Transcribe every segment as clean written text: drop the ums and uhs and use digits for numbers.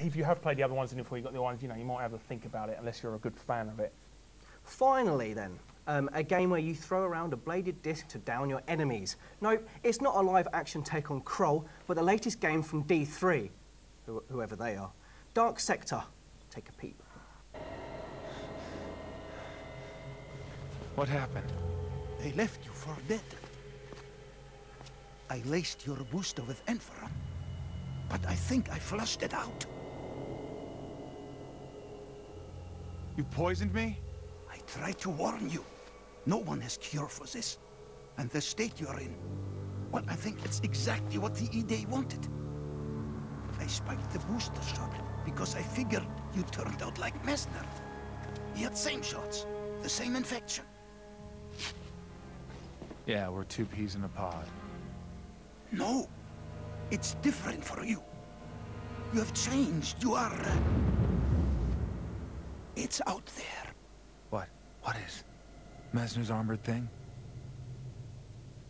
If you have played the other ones, and before you got the ones, you know, you might have to think about it unless you're a good fan of it. Finally, then, a game where you throw around a bladed disc to down your enemies. No, it's not a live-action take on Kroll, but the latest game from D3, whoever they are. Dark Sector. Take a peep. What happened? They left you for dead. I laced your booster with Enferum, but I think I flushed it out. You poisoned me? I tried to warn you. No one has cure for this. And the state you're in, well, I think it's exactly what the E-Day wanted. I spiked the booster shot because I figured you turned out like Messner. He had same shots, the same infection. Yeah, we're two peas in a pod. No, it's different for you. You have changed. You are... It's out there. What? What is? Messner's armored thing?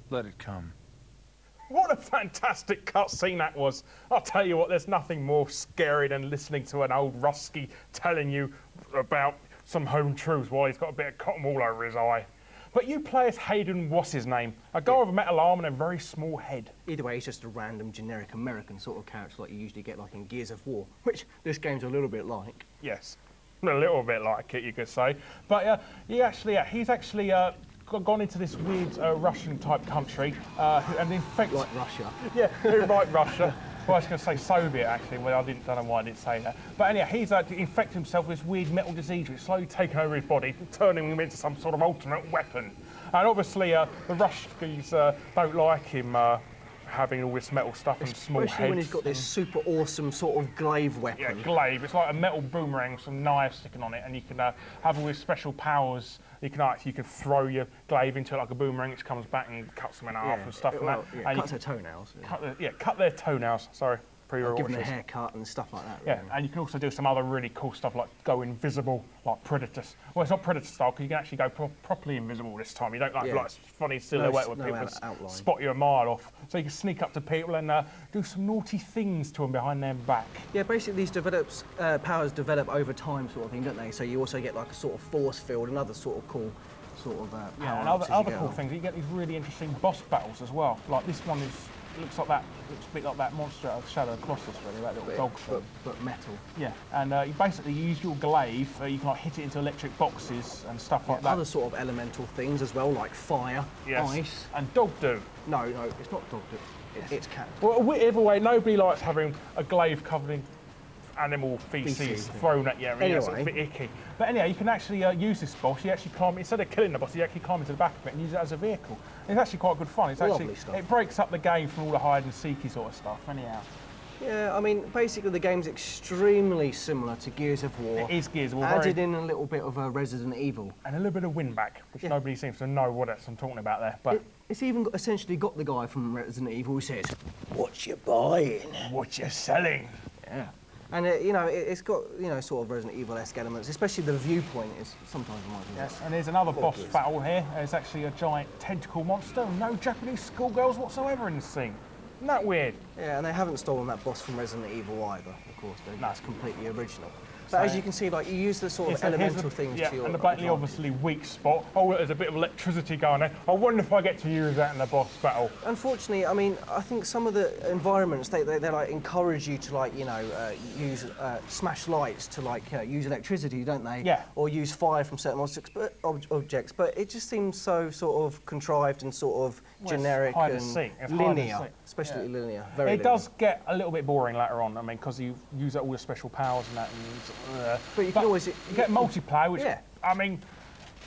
Let it come. What a fantastic cutscene that was. I'll tell you what, there's nothing more scary than listening to an old Rusky telling you about some home truths while he's got a bit of cotton wool over his eye. But you play as Hayden, what's his name? A guy with a metal arm and a very small head. Either way, he's just a random, generic American sort of character like you usually get like in Gears of War, which this game's a little bit like. Yes, a little bit like it, you could say. But he's actually gone into this weird Russian-type country and infected... Like Russia. Yeah, like Russia. Well, I was going to say Soviet, actually. Well, I don't know why I didn't say that. But anyhow, he's infected himself with this weird metal disease, which is slowly taking over his body, turning him into some sort of ultimate weapon. And obviously, the Ruskies don't like him having all this metal stuff and small heads. Especially when he's got this super awesome sort of glaive weapon. Yeah, glaive. It's like a metal boomerang with some knives sticking on it, and you can have all these special powers. You can throw your glaive into it like a boomerang, which comes back and cuts them in half and stuff. Well, and and cuts their toenails. Cut their toenails. Sorry. Give them a haircut and stuff like that. Yeah, really. and you can also do some other really cool stuff like go invisible, like Predator. Well, it's not Predator style because you can actually go properly invisible this time. You don't like funny silhouette where people spot you a mile off. So you can sneak up to people and do some naughty things to them behind their back. Yeah, basically these powers develop over time, sort of thing, don't they? So you also get like a sort of force field, another sort of cool power. And other cool things. You get these really interesting boss battles as well. Like this one looks a bit like that monster out of Shadow of Colossus, really, that little dog thing. But metal. Yeah, and you basically use your glaive, you can like hit it into electric boxes and stuff like that. Other sort of elemental things as well, like fire, ice. And dog do. No, it's not dog do. It's cat. Well, either way, nobody likes having a glaive covered in animal feces thrown at you. Anyway. It's a bit icky. But anyhow, you can actually use this boss. You actually climb, instead of killing the boss, you actually climb into the back of it and use it as a vehicle. And it's actually quite good fun. It's Lovely stuff. It breaks up the game from all the hide and seeky sort of stuff. Anyhow. Yeah, I mean, basically the game's extremely similar to Gears of War. It is Gears of War. Added in a little bit of Resident Evil. And a little bit of Winback, which nobody seems to know what I'm talking about there. But it's even essentially got the guy from Resident Evil who says, "What you buying? What you selling?" Yeah. And it's got sort of Resident Evil-esque elements, especially the viewpoint is sometimes reminds me. Yes, and there's another boss battle here. There's actually a giant tentacle monster. No Japanese schoolgirls whatsoever in the scene. Isn't that weird? Yeah, and they haven't stolen that boss from Resident Evil either, of course. That's completely original. But as you can see, like you use the sort of elemental things to your and the blatantly obviously weak spot. Oh, there's a bit of electricity going there. I wonder if I get to use that in the boss battle. Unfortunately, I mean, I think some of the environments they like encourage you to like use smash lights to like use electricity, don't they? Yeah. Or use fire from certain objects, but it just seems so sort of contrived and sort of generic and linear, especially linear. Very linear. Does get a little bit boring later on. I mean, because you use all the special powers and that. But you can always get multiplayer, which I mean,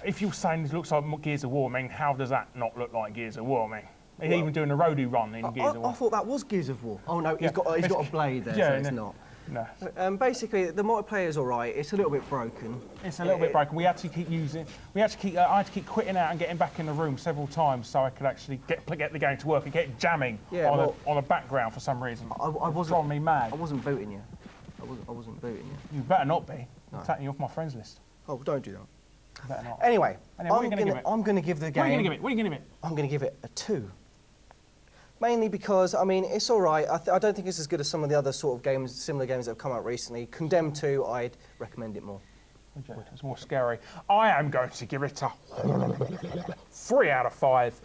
if you're saying it looks like Gears of War, I mean, how does that not look like Gears of War? I mean, he's even doing a roadie run in Gears of War. I thought that was Gears of War. Oh no, he's got a blade there, so it's not. No. Basically, the multiplayer is all right. It's a little bit broken. It's a little bit broken. We had to keep using. I had to keep quitting out and getting back in the room several times so I could actually get the game to work and get jamming on the background for some reason. I wasn't driving me mad. I wasn't booting you. I wasn't booting you. You better not be. I'm taking you off my friends list. Oh, don't do that. You better not. Anyway, what are you going to give it? I'm going to give the game... What are you going to give it? I'm going to give it a 2. Mainly because, I mean, it's all right. I don't think it's as good as some of the other sort of games, similar games that have come out recently. Condemned 2, I'd recommend it more. It's more scary. I am going to give it a 3 out of 5.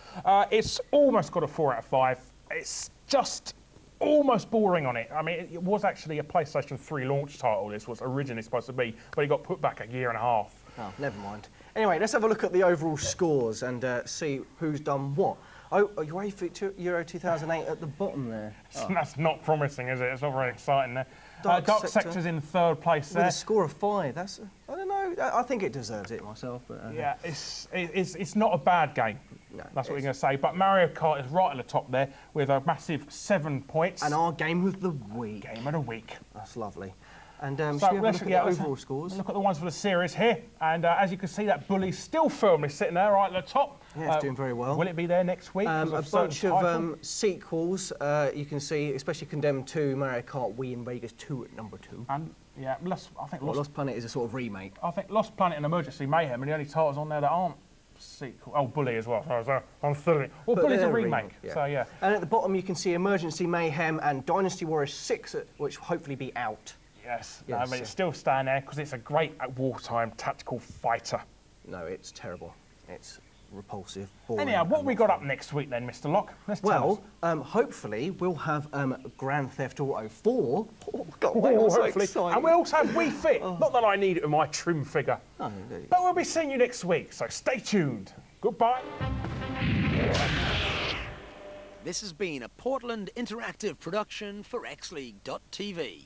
It's almost got a 4 out of 5. It's just almost boring on it. I mean, it was actually a PlayStation 3 launch title, this was originally supposed to be, but it got put back a year and a half. Oh, never mind. Anyway, let's have a look at the overall scores and see who's done what. Oh, UEFA Euro 2008 at the bottom there. Oh. That's not promising, is it? It's not very exciting there. Dark Sector's in 3rd place there. With a score of 5. That's, I don't know, I think it deserves it myself. But, yeah, it's not a bad game. No, that's what we're going to say. But Mario Kart is right at the top there with a massive 7 points. And our game of the week. Game of the week. That's lovely. And so should we have a look at the overall scores? Look at the ones for the series here. And as you can see, that Bully's still firmly sitting there right at the top. Yeah, it's doing very well. Will it be there next week? A bunch of sequels, you can see, especially Condemned 2, Mario Kart Wii and Vegas 2 at number 2. And, yeah, I think Lost Planet is a sort of remake. I think Lost Planet and Emergency Mayhem are the only titles on there that aren't sequel. Oh, Bully as well. So I'm silly. Well, But Bully's a they're remake, yeah. so yeah. And at the bottom, you can see Emergency Mayhem and Dynasty Warriors 6, which will hopefully be out. Yes, Yes. I mean, it's still staying there because it's a great wartime tactical fighter. No, it's terrible. It's repulsive, boring. Anyhow, what have we got up next week then, Mr. Locke? Let's tell us. Hopefully we'll have Grand Theft Auto 4. Oh, God, hopefully. so And we'll also have Wii Fit. Not that I need it in my trim figure. Oh, indeed. But we'll be seeing you next week, so stay tuned. Goodbye. This has been a Portland Interactive production for XLeague.tv.